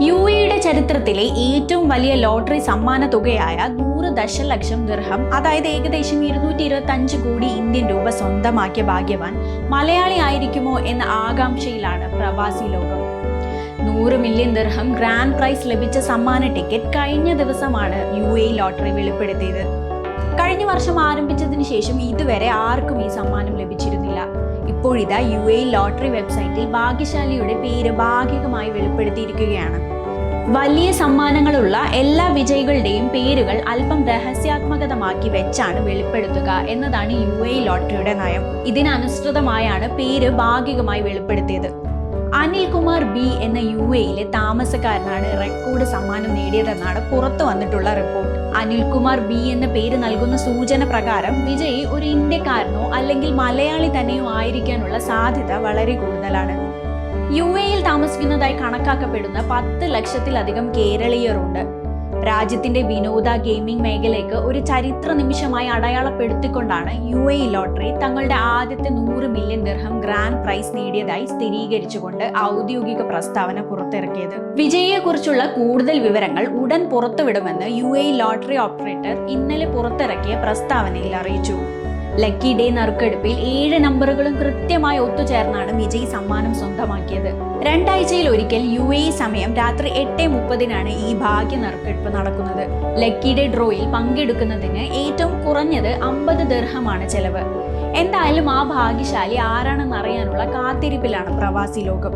UAEയുടെ ചരിത്രത്തിലെ ഏറ്റവും വലിയ ലോട്ടറി സമ്മാന തുകയായ 100 ദശലക്ഷം ദിർഹം, അതായത് ഏകദേശം 225 കോടി ഇന്ത്യൻ രൂപ സ്വന്തമാക്കിയ ഭാഗ്യവാൻ മലയാളി ആയിരിക്കുമോ എന്ന ആകാംക്ഷയിലാണ് പ്രവാസി ലോകം. 100 മില്യൺ ദിർഹം ഗ്രാൻഡ് പ്രൈസ് ലഭിച്ച സമ്മാന ടിക്കറ്റ് കഴിഞ്ഞ ദിവസമാണ് UAE ലോട്ടറി വെളിപ്പെടുത്തിയത്. കഴിഞ്ഞ വർഷം ആരംഭിച്ചതിന് ശേഷം ഇതുവരെ ആർക്കും ഈ സമ്മാനം ലഭിച്ചിരുന്നില്ല. ഇപ്പോഴിതാ UAE ലോട്ടറി വെബ്സൈറ്റിൽ ഭാഗ്യശാലിയുടെ പേര് ഭാഗികമായി വെളിപ്പെടുത്തിയിരിക്കുകയാണ്. വലിയ സമ്മാനങ്ങളുള്ള എല്ലാ വിജയികളുടെയും പേരുകൾ അല്പം രഹസ്യാത്മകതമാക്കി വെച്ചാണ് വെളിപ്പെടുത്തുക എന്നതാണ് UAE ലോട്ടറിയുടെ നയം. ഇതിനനുസൃതമായാണ് പേര് ഭാഗികമായി വെളിപ്പെടുത്തിയത്. അനിൽകുമാർ B എന്ന UAEയിലെ താമസക്കാരനാണ് റെക്കോർഡ് സമ്മാനം നേടിയതെന്നാണ് പുറത്തു വന്നിട്ടുള്ള റിപ്പോർട്ട്. അനിൽകുമാർ B എന്ന പേര് നൽകുന്ന സൂചന പ്രകാരം വിജയി ഒരു ഇന്ത്യക്കാരനോ അല്ലെങ്കിൽ മലയാളി തന്നെയോ ആയിരിക്കാനുള്ള സാധ്യത വളരെ കൂടുതലാണ്. UAEയിൽ താമസിക്കുന്നതായി കണക്കാക്കപ്പെടുന്ന 10 ലക്ഷത്തിലധികം കേരളീയരുണ്ട്. രാജ്യത്തിന്റെ വിനോദ ഗെയിമിംഗ് മേഖലയ്ക്ക് ഒരു ചരിത്ര നിമിഷമായി അടയാളപ്പെടുത്തിക്കൊണ്ടാണ് UAE ലോട്ടറി തങ്ങളുടെ ആദ്യത്തെ 100 മില്യൺ ദിർഹം ഗ്രാൻഡ് പ്രൈസ് നേടിയതായി സ്ഥിരീകരിച്ചുകൊണ്ട് ഔദ്യോഗിക പ്രസ്താവന പുറത്തിറക്കിയത്. വിജയിയെക്കുറിച്ചുള്ള കൂടുതൽ വിവരങ്ങൾ ഉടൻ പുറത്തുവിടുമെന്ന് UAE ലോട്ടറി ഓപ്പറേറ്റർ ഇന്നലെ പുറത്തിറക്കിയ പ്രസ്താവനയിൽ അറിയിച്ചു. ലക്കി ഡേ നറുക്കെടുപ്പിൽ 7 നമ്പറുകളും കൃത്യമായി ഒത്തുചേർന്നാണ് വിജയ് സമ്മാനം സ്വന്തമാക്കിയത്. 2 ആഴ്ചയിൽ ഒരിക്കൽ UAE സമയം രാത്രി 8:30 ഈ ഭാഗ്യ നറുക്കെടുപ്പ് നടക്കുന്നത്. ലക്കി ഡേ ഡ്രോയിൽ പങ്കെടുക്കുന്നതിന് ഏറ്റവും കുറഞ്ഞത് 50 ദിർഹമാണ് ചെലവ്. എന്തായാലും ആ ഭാഗ്യശാലി ആരാണെന്ന് അറിയാനുള്ള കാത്തിരിപ്പിലാണ് പ്രവാസി ലോകം.